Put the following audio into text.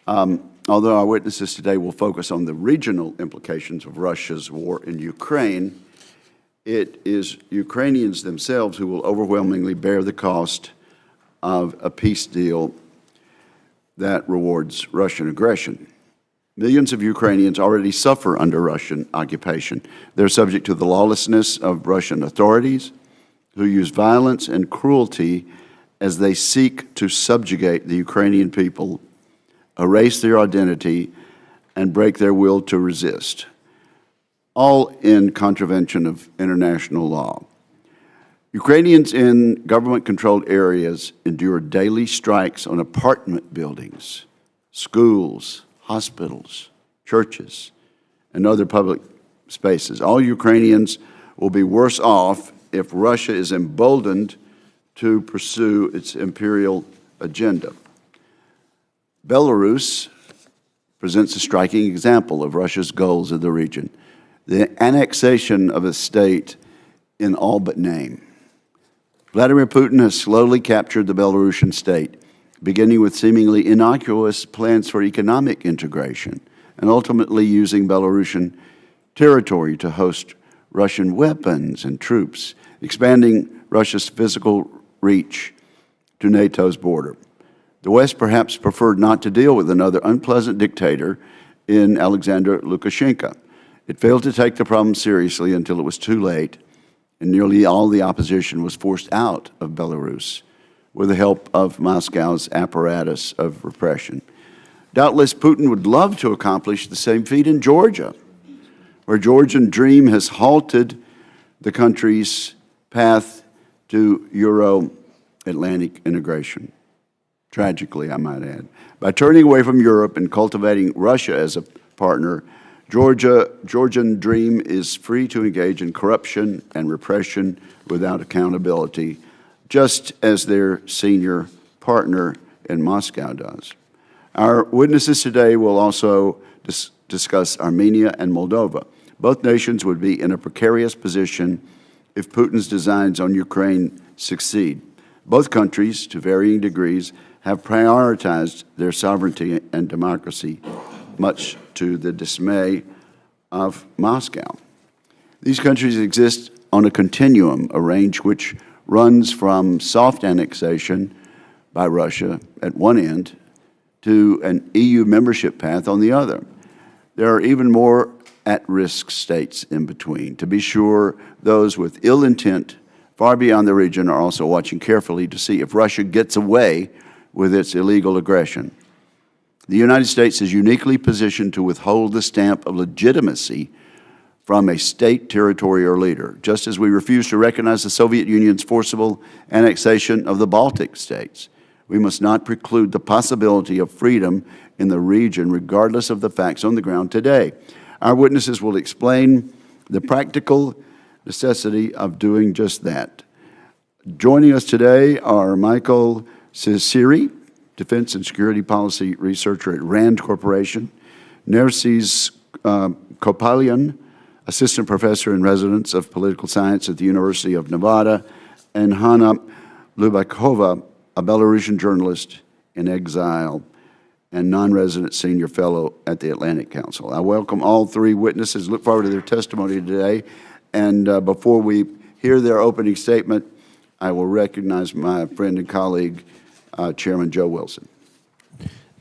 Although our witnesses today will focus on the regional implications of Russia's war in Ukraine, it is Ukrainians themselves who will overwhelmingly bear the cost of a peace deal that rewards Russian aggression. Millions of Ukrainians already suffer under Russian occupation. They're subject to the lawlessness of Russian authorities, who use violence and cruelty as they seek to subjugate the Ukrainian people, erase their identity, and break their will to resist, all in contravention of international law. Ukrainians in government-controlled areas endure daily strikes on apartment buildings, schools, hospitals, churches, and other public spaces. All Ukrainians will be worse off if Russia is emboldened to pursue its imperial agenda. Belarus presents a striking example of Russia's goals in the region, the annexation of a state in all but name. Vladimir Putin has slowly captured the Belarusian state, beginning with seemingly innocuous plans for economic integration and ultimately using Belarusian territory to host Russian weapons and troops, expanding Russia's physical reach to NATO's border. The West perhaps preferred not to deal with another unpleasant dictator in Alexander Lukashenko. It failed to take the problem seriously until it was too late, and nearly all the opposition was forced out of Belarus with the help of Moscow's apparatus of repression. Doubtless, Putin would love to accomplish the same feat in Georgia, where Georgian Dream has halted the country's path to Euro-Atlantic integration. Tragically, I might add. By turning away from Europe and cultivating Russia as a partner, Georgian Dream is free to engage in corruption and repression without accountability, just as their senior partner in Moscow does. Our witnesses today will also discuss Armenia and Moldova. Both nations would be in a precarious position if Putin's designs on Ukraine succeed. Both countries, to varying degrees, have prioritized their sovereignty and democracy, much to the dismay of Moscow. These countries exist on a continuum, a range which runs from soft annexation by Russia at one end to an EU membership path on the other. There are even more at-risk states in between. To be sure, those with ill intent far beyond the region are also watching carefully to see if Russia gets away with its illegal aggression. The United States is uniquely positioned to withhold the stamp of legitimacy from a state, territory, or leader, just as we refuse to recognize the Soviet Union's forcible annexation of the Baltic states. We must not preclude the possibility of freedom in the region, regardless of the facts on the ground today. Our witnesses will explain the practical necessity of doing just that. Joining us today are Michael Ciceri, Defense and Security Policy Researcher at RAND Corporation, Narcis Kopalian, Assistant Professor in Residence of Political Science at the University of Nevada, and Hanna Lubakova, a Belarusian journalist in exile and non-resident senior fellow at the Atlantic Council. I welcome all three witnesses, look forward to their testimony today, and before we hear their opening statement, I will recognize my friend and colleague, Chairman Joe Wilson.